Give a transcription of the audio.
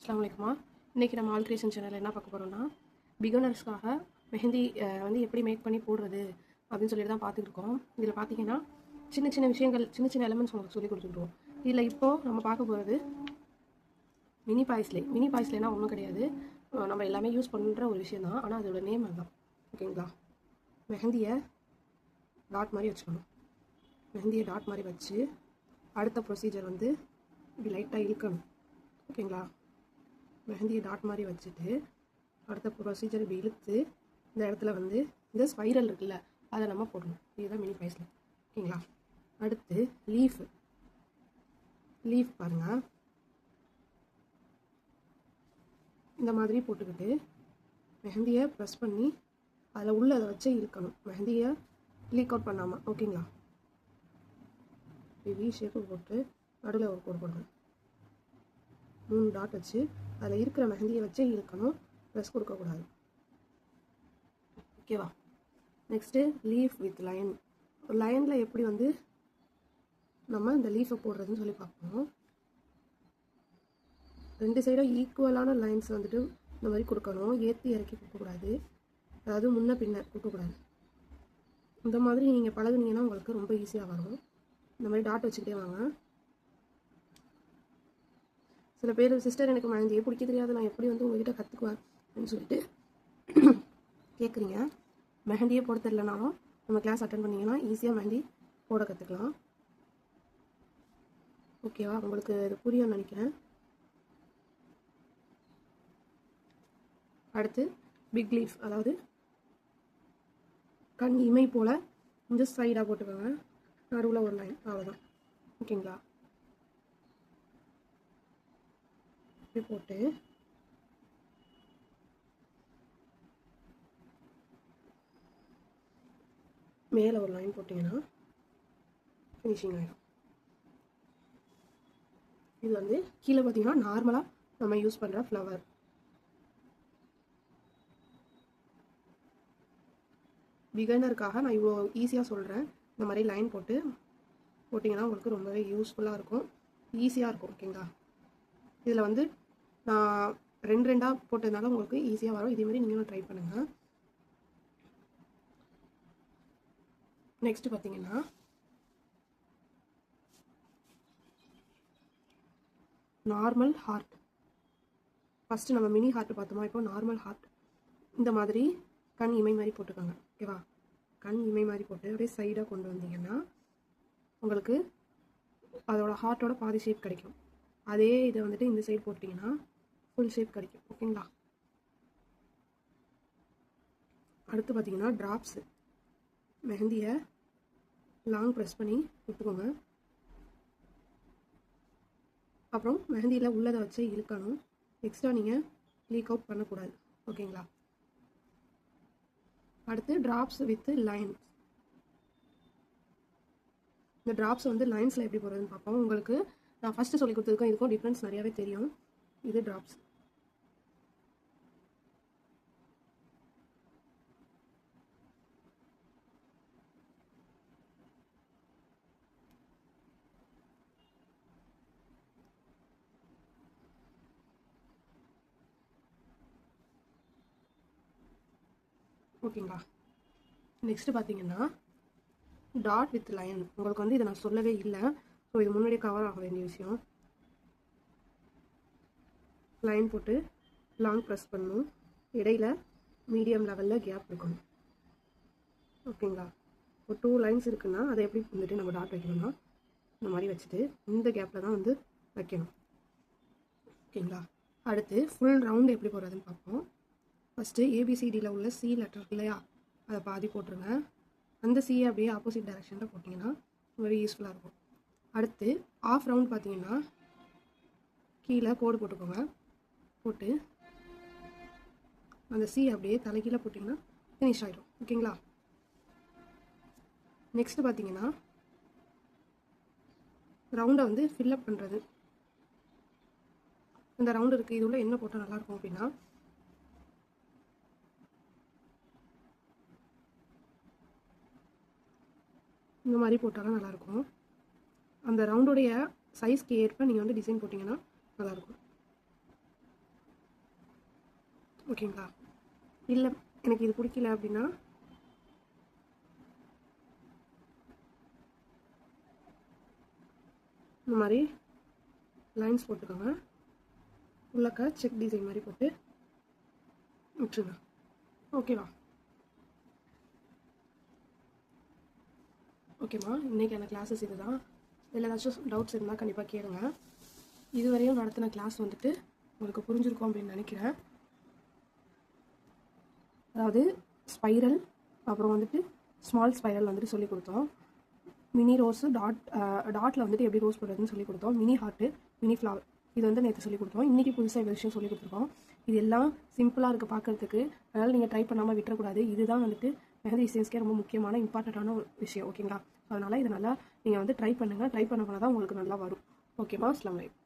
அஸ்ஸலாமு அலைக்கும். இன்றைக்கி நம்ம ஆல் கிரியேஷன் சேனலில் என்ன பார்க்க போகிறோம்னா பிகினர்ஸ்க்காக மெஹந்தி வந்து எப்படி மேக் பண்ணி போடுறது அப்படின்னு சொல்லிட்டு தான் பார்த்துருக்கோம். இதில் பார்த்தீங்கன்னா சின்ன சின்ன விஷயங்கள், சின்ன சின்ன எலமெண்ட்ஸ் உங்களுக்கு சொல்லி கொடுத்துருவோம். இதில் இப்போது நம்ம பார்க்க போகிறது மினி பாய்ஸ்லே. மினி பாய்ஸ்லேனா ஒன்றும் கிடையாது, நம்ம எல்லாமே யூஸ் பண்ணுற ஒரு விஷயம் தான். ஆனால் அதோட நேம் அதுதான். ஓகேங்களா? மெஹந்தியை டாட் மாதிரி வச்சுக்கணும். மெஹந்தியை டாட் மாதிரி வச்சு அடுத்த ப்ரொசீஜர் வந்து இப்படி லைட்டாக இழுக்கணும். ஓகேங்களா? மெஹந்தியை டாட் மாதிரி வச்சுட்டு அடுத்த ப்ரொசீஜர் இப்படி இழுத்து இந்த இடத்துல வந்து இந்த ஸ்பைரல் இருக்குல்ல அதை நம்ம போடணும். இதுதான் மினி பாய்ஸில். ஓகேங்களா? அடுத்து லீஃப் பாருங்கள், இந்த மாதிரி போட்டுக்கிட்டு மெஹந்தியை ப்ரெஸ் பண்ணி அதில் உள்ள அதை வச்சு இழுக்கணும். மெஹந்தியை லீக் அவுட் பண்ணாமல். ஓகேங்களா? வி ஷேப்பு போட்டு நடுவில் ஒரு கோடு போடணும். 3 டாட் வச்சு அதில் இருக்கிற மெஹந்தியை வச்சு இழுக்கணும், ப்ரெஸ் கொடுக்கக்கூடாது. ஓகேவா? Next leaf with line. லைனில் எப்படி வந்து நம்ம இந்த லீஃபை போடுறதுன்னு சொல்லி பார்ப்போம். 2 சைடும் ஈக்குவலான லைன்ஸ் வந்துட்டு இந்த மாதிரி கொடுக்கணும். ஏற்றி இறக்கி கொடுக்கக்கூடாது, அதாவது முன்ன பின்ன கொடுக்கக்கூடாது. இந்த மாதிரி நீங்கள் பழகுனீங்கன்னா உங்களுக்கு ரொம்ப ஈஸியாக வரும். இந்த மாதிரி டாட் வச்சுக்கிட்டே வாங்க. சில பேர் சிஸ்டர் எனக்கு மெஹந்தியே பிடிக்க தெரியாது, நான் எப்படி வந்து உங்கள்கிட்ட கற்றுக்குவேன் அப்படின்னு சொல்லிட்டு கேட்குறீங்க. மெஹந்தியே போட தெரியலனாலும் நம்ம கிளாஸ் அட்டன் பண்ணிங்கன்னா ஈஸியாக மெஹந்தி போட கற்றுக்கலாம். ஓகேவா? உங்களுக்கு இது புரியும்னு நினைக்கிறேன். அடுத்து பிக் லீஃப், அதாவது கண் இமை போல் இந்த சைடாக போட்டுக்கோங்க. நடுவில் ஒரு லைன், அவ்வளோதான். ஓகேங்களா? இப்படி போட்டு மேலே ஒரு லைன் போட்டிங்கன்னா ஃபினிஷிங் ஆகிடும். இது வந்து கீழே பார்த்தீங்கன்னா நார்மலாக நம்ம யூஸ் பண்ணுற ஃப்ளவர். பிகினருக்காக நான் இவ்வளோ ஈஸியாக சொல்கிறேன். இந்த மாதிரி லைன் போட்டிங்கன்னா உங்களுக்கு ரொம்பவே யூஸ்ஃபுல்லாக இருக்கும், ஈஸியாக இருக்கும். ஓகேங்களா? இதில் வந்து நான் 2 போட்டதுனால உங்களுக்கு ஈஸியாக வரும். இதேமாதிரி நீங்களும் ட்ரை பண்ணுங்கள். நெக்ஸ்ட்டு பார்த்தீங்கன்னா நார்மல் ஹார்ட். ஃபஸ்ட்டு நம்ம மினி ஹார்ட் பார்த்தோமா, இப்போ நார்மல் ஹார்ட். இந்த மாதிரி கண் இமை மாதிரி போட்டுக்கோங்க. ஓகேவா? கண் இமை மாதிரி போட்டு அப்படியே சைடாக கொண்டு வந்தீங்கன்னா உங்களுக்கு அதோட ஹார்ட்டோட பாதி ஷேப் கிடைக்கும். அதே இதை வந்துட்டு இந்த சைடு போட்டிங்கன்னா ஃபுல் ஷேப் கிடைக்கும். ஓகேங்களா? அடுத்து பார்த்தீங்கன்னா ட்ராப்ஸு. மெஹந்தியை லாங் ப்ரெஸ் பண்ணி விட்டுக்கோங்க. அப்புறம் மெஹந்தியில் உள்ளதை வச்சு இழுக்கணும். எக்ஸ்ட்ரா நீங்கள் லீக் அவுட் பண்ணக்கூடாது. ஓகேங்களா? அடுத்து ட்ராப்ஸ் வித் லைன். இந்த ட்ராப்ஸ் வந்து லைன்ஸில் எப்படி போடுறதுன்னு பார்ப்போம். உங்களுக்கு நான் ஃபஸ்ட்டு சொல்லி கொடுத்ததுக்கும் இதுக்கும் டிஃப்ரென்ஸ் நிறையாவே தெரியும். இது ட்ராப்ஸ். ஓகேங்களா? நெக்ஸ்ட்டு பார்த்தீங்கன்னா டாட் வித் லைன். உங்களுக்கு வந்து இதை நான் சொல்லவே இல்லை, ஸோ இது முன்னாடியே கவர் ஆக வேண்டிய விஷயம். லைன் போட்டு லாங் ப்ரெஸ் பண்ணணும், இடையில மீடியம் லெவலில் கேப் இருக்கணும். ஓகேங்களா? ஒரு 2 லைன்ஸ் இருக்குன்னா அதை எப்படி வந்துட்டு நம்ம டாட் வைக்கணும்னா இந்த மாதிரி வச்சுட்டு இந்த கேப்பில் தான் வந்து வைக்கணும். ஓகேங்களா? அடுத்து ஃபுல் ரவுண்டு எப்படி போடுறதுன்னு பார்ப்போம். ஃபஸ்ட்டு ஏபிசிடியில் உள்ள சி லெட்டர் இல்லையா, அதை பாதி போட்டுருங்க. அந்த சியை அப்படியே ஆப்போசிட் டைரெக்ஷனில் போட்டிங்கன்னா ரொம்ப யூஸ்ஃபுல்லாக இருக்கும். அடுத்து ஆஃப் ரவுண்ட் பார்த்தீங்கன்னா கீழே கோடு போட்டுக்கோங்க. போட்டு அந்த சி அப்படியே தலைக்கீழே போட்டிங்கன்னா ஃபினிஷ் ஆகிடும். ஓகேங்களா? நெக்ஸ்ட்டு பார்த்தீங்கன்னா ரவுண்டை வந்து ஃபில்லப் பண்ணுறது. இந்த ரவுண்டு இருக்குது, இது உள்ள என்ன போட்டால் நல்லாயிருக்கும் அப்படின்னா இந்த மாதிரி போட்டாலும் நல்லாயிருக்கும். அந்த ரவுண்டுடைய சைஸ்க்கு ஏற்ப நீங்கள் வந்து டிசைன் போட்டிங்கன்னா நல்லாயிருக்கும். ஓகேங்களா? இல்லை எனக்கு இது பிடிக்கல அப்படின்னா இந்த மாதிரி லைன்ஸ் போட்டுக்கோங்க. உள்ளக்க செக் டிசைன் மாதிரி போட்டு விட்டுருங்க. ஓகேவா? ஓகேம்மா, இன்றைக்கான கிளாஸஸ் இது தான். இதில் ஏதாச்சும் டவுட்ஸ் இருந்தால் கண்டிப்பாக கேளுங்க. இதுவரையும் நடத்தின கிளாஸ் வந்துட்டு உங்களுக்கு புரிஞ்சிருக்கும் அப்படின்னு நினைக்கிறேன். அதாவது ஸ்பைரல், அப்புறம் வந்துட்டு ஸ்மால் ஸ்பைரல் வந்துட்டு சொல்லி கொடுத்தோம். மினி ரோஸு டாட்டில் வந்துட்டு எப்படி ரோஸ் போடுறதுன்னு சொல்லி கொடுத்தோம். மினி ஹார்ட்டு, மினி ஃப்ளவர், இது வந்து நேற்று சொல்லி கொடுத்தோம். இன்றைக்கி புதுசாக இந்த விஷயம் சொல்லி கொடுத்துருக்கோம். இது எல்லாம் சிம்பிளாக இருக்குது பார்க்குறதுக்கு. அதனால் நீங்கள் ட்ரை பண்ணாமல் விட்டுறக்கூடாது. இதுதான் வந்துட்டு மெஹந்தி டிசைன்ஸ்க்கே ரொம்ப முக்கியமான இம்பார்ட்டண்ட்டான ஒரு விஷயம். ஓகேங்களா? அதனால் இதை நல்லா நீங்கள் வந்து ட்ரை பண்ணுங்கள். ட்ரை பண்ண தான் உங்களுக்கு நல்லா வரும். ஓகேவா? அஸ்ஸலாமு அலைக்கும்.